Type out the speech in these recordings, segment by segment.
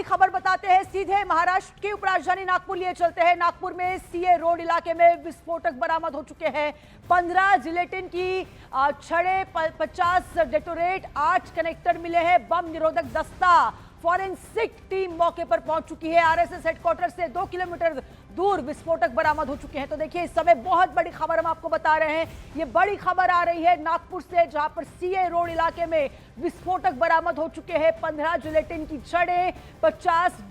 बड़ी खबर बताते हैं, सीधे महाराष्ट्र की उपराजधानी नागपुर लिए चलते हैं। नागपुर में सीए रोड इलाके में विस्फोटक बरामद हो चुके हैं। 15 जिलेटिन की छड़ें, 50 डेटोनेट, 8 कनेक्टर मिले हैं। बम निरोधक दस्ता फॉरेंसिक टीम मौके पर पहुंच चुकी है। आरएसएस हेडक्वार्टर से 2 किलोमीटर दूर विस्फोटक बरामद हो चुके हैं। तो देखिए, इस समय बहुत बड़ी खबर हम आपको बता रहे हैं। ये बड़ी खबर आ रही है नागपुर से, जहां पर सीए रोड इलाके में विस्फोटक बरामद हो चुके हैं। 15 जिलेटिन की छड़ें, 50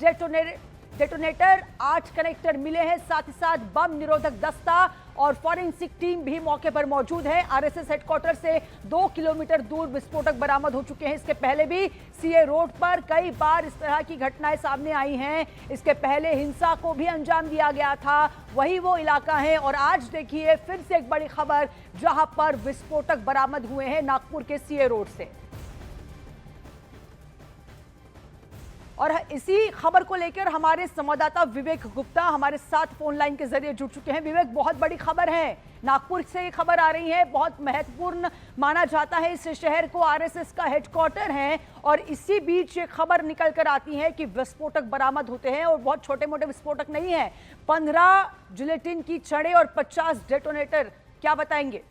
डेटोनेटर, 8 कनेक्टर मिले हैं। साथ ही साथ बम निरोधक दस्ता और फॉरेंसिक टीम भी मौके पर मौजूद है। आरएसएस हेडक्वार्टर से 2 किलोमीटर दूर विस्फोटक बरामद हो चुके हैं। इसके पहले भी सीए रोड पर कई बार इस तरह की घटनाएं सामने आई हैं। इसके पहले हिंसा को भी अंजाम दिया गया था, वही वो इलाका है। और आज देखिए फिर से एक बड़ी खबर, जहां पर विस्फोटक बरामद हुए हैं नागपुर के सीए रोड से। और इसी खबर को लेकर हमारे संवाददाता विवेक गुप्ता हमारे साथ फोन लाइन के जरिए जुड़ चुके हैं। विवेक, बहुत बड़ी खबर है, नागपुर से ये खबर आ रही है। बहुत महत्वपूर्ण माना जाता है इस शहर को, आरएसएस का हेडक्वार्टर है। और इसी बीच ये खबर निकल कर आती है कि विस्फोटक बरामद होते हैं, और बहुत छोटे मोटे विस्फोटक नहीं है। 15 जिलेटिन की छड़ें और 50 डेटोनेटर, क्या बताएंगे?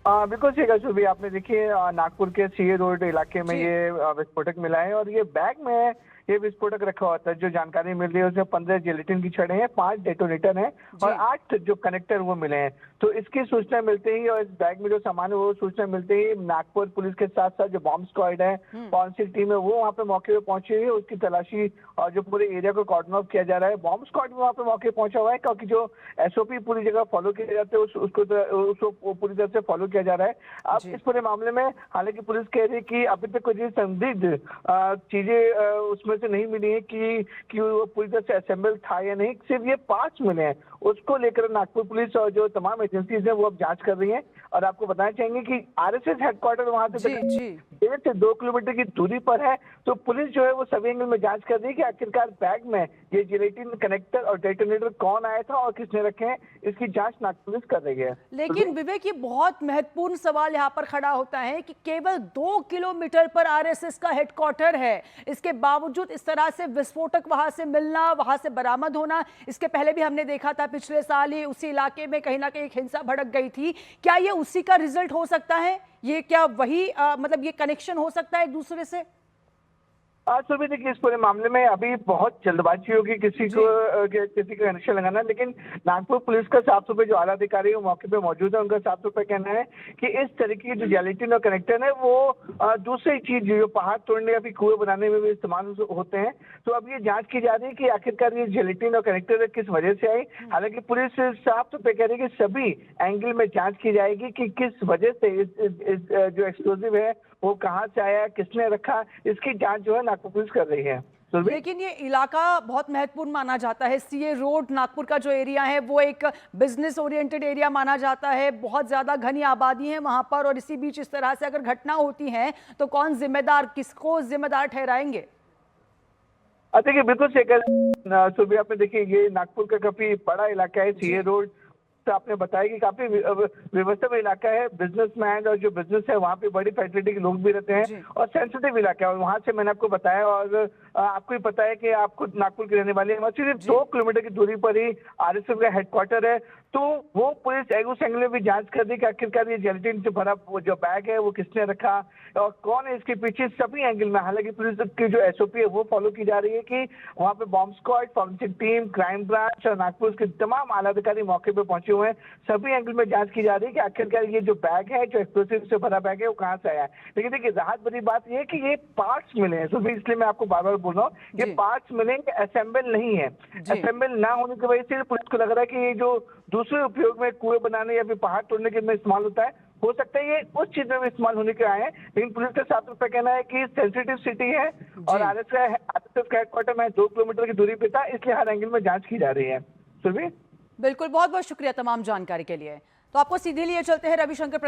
बिल्कुल ठीक है सुबह, आपने देखिए नागपुर के सीए रोड इलाके में ये विस्फोटक मिला है। और ये बैग में ये विस्फोटक रखा होता है। जो जानकारी मिल रही है उसमें 15 जिलेटिन की छड़ें हैं, 5 डेटोनेटर हैं और 8 जो कनेक्टर वो मिले हैं। तो इसकी सूचना मिलते ही और इस बैग में जो सामान है वो सूचना मिलते ही नागपुर पुलिस के साथ साथ जो बॉम्ब स्क्वाड है, फॉरेंसिक टीम है, वो वहाँ पे मौके पे पहुंची हुई है। उसकी तलाशी और जो पूरे एरिया को कॉर्डन ऑफ किया जा रहा है। बॉम्ब स्क्वाड भी वहाँ पे मौके पे पहुंचा हुआ है, क्योंकि जो एसओपी पूरी जगह फॉलो किए जाते हैं उसको पूरी तरह से फॉलो किया जा रहा है। अब इस पूरे मामले में हालांकि पुलिस कह रही है कि अभी तक कोई संदिग्ध चीजें उसमें से नहीं मिली है कि वो पूरी तरह से असेंबल था या नहीं। सिर्फ ये पार्ट्स मिले हैं, उसको लेकर नागपुर पुलिस और जो तमाम एजेंसीज है वो अब जांच कर रही हैं। और आपको बताना चाहेंगे कि आरएसएस हेडक्वार्टर वहां से 1.5 से 2 किलोमीटर की दूरी पर है। तो पुलिस जो है वो सभी एंगल में जांच कर रही है कि आखिरकार बैग में ये जिलेटिन कनेक्टर और डेटोनेटर कौन आया था और किसने रखे हैं। इसकी जांच नागपुर पुलिस कर रही है। लेकिन विवेक, ये बहुत महत्वपूर्ण सवाल यहाँ पर खड़ा होता है कि केवल 2 किलोमीटर पर आरएसएस का हेडक्वार्टर है, इसके बावजूद इस तरह से विस्फोटक वहां से मिलना, वहां से बरामद होना। इसके पहले भी हमने देखा था, पिछले साल ही उसी इलाके में कहीं ना कहीं एक हिंसा भड़क गई थी। क्या ये उसी का रिजल्ट हो सकता है? ये क्या वही मतलब ये कनेक्शन हो सकता है एक दूसरे से? सुबह देखिए, इस पूरे मामले में अभी बहुत जल्दबाजी होगी किसी का कनेक्शन लगाना। लेकिन नागपुर पुलिस का साफ तौर पे जो आला अधिकारी है वो मौके पे मौजूद है। उनका साफ तौर पे कहना है कि इस तरीके की जो जिलेटिन और कनेक्टर है वो दूसरी चीज जो पहाड़ तोड़ने या फिर कुएं बनाने में भी इस्तेमाल होते हैं। तो अब ये जांच की जा रही है कि आखिरकार ये जिलेटिन और कनेक्टर किस वजह से आई। हालांकि पुलिस साफ तौर पे कह रही है कि सभी एंगल में जांच की जाएगी कि किस वजह से इस जो एक्सप्लोजिव है वो कहाँ से आया, किसने रखा, इसकी जांच जो है नागपुर पुलिस कर रही है। लेकिन ये इलाका बहुत महत्वपूर्ण माना जाता है। सीए रोड नागपुर का जो एरिया है वो एक बिजनेस ओरिएंटेड एरिया माना जाता है। बहुत ज्यादा घनी आबादी है वहां पर, और इसी बीच इस तरह से अगर घटना होती है तो कौन जिम्मेदार, किसको जिम्मेदार ठहराएंगे? देखिए, बिल्कुल सही सुबह आपने देखिए ये नागपुर का काफी बड़ा इलाका है सीए रोड। तो आपने बताया कि काफी व्यवस्थित इलाका है, बिजनेसमैन और जो बिजनेस है वहाँ पे बड़ी फैसिलिटी के लोग भी रहते हैं और सेंसिटिव इलाका है। और वहाँ से मैंने आपको बताया, और आपको भी पता है कि आप खुद नागपुर के रहने वाले हैं। सिर्फ 2 किलोमीटर की दूरी पर ही आरएसएफ का हेडक्वार्टर है। तो वो पुलिस उस एंगल में भी जांच कर दी कि आखिरकार ये जिलेटिन से भरा वो जो बैग है वो किसने रखा और कौन है इसके पीछे, सभी एंगल में। हालांकि पुलिस की जो एसओपी है वो फॉलो की जा रही है कि वहाँ पे bomb squad, forensic team, crime branch और नागपुर के तमाम आला अधिकारी मौके पे पहुंचे हुए हैं। सभी एंगल में जांच की जा रही है कि आखिरकार ये जो बैग है, जो एक्सप्लोसिव से भरा बैग है, वो कहाँ से आया है। लेकिन देखिए, राहत भरी बात ये है कि ये पार्ट्स मिले हैं, तो इसलिए मैं आपको बार बार बोल रहा हूँ, ये पार्ट्स मिले, असेंबल नहीं है। असेंबल ना होने की वजह से पुलिस को लग रहा है कि ये जो दूसरे उपयोग में कुएं बनाने या फिर पहाड़ तोड़ने के में इस्तेमाल होता है, हो सकता है ये उस चीज में इस्तेमाल होने के आए हैं। लेकिन पुलिस का साफ तौर पर कहना है कि सेंसिटिव सिटी है और आरएसएफ का हेडक्वार्टर में 2 किलोमीटर की दूरी पे था, इसलिए हर एंगल में जांच की जा रही है। सुबह बिल्कुल, बहुत बहुत शुक्रिया तमाम जानकारी के लिए। तो आपको सीधे लिए चलते हैं रविशंकर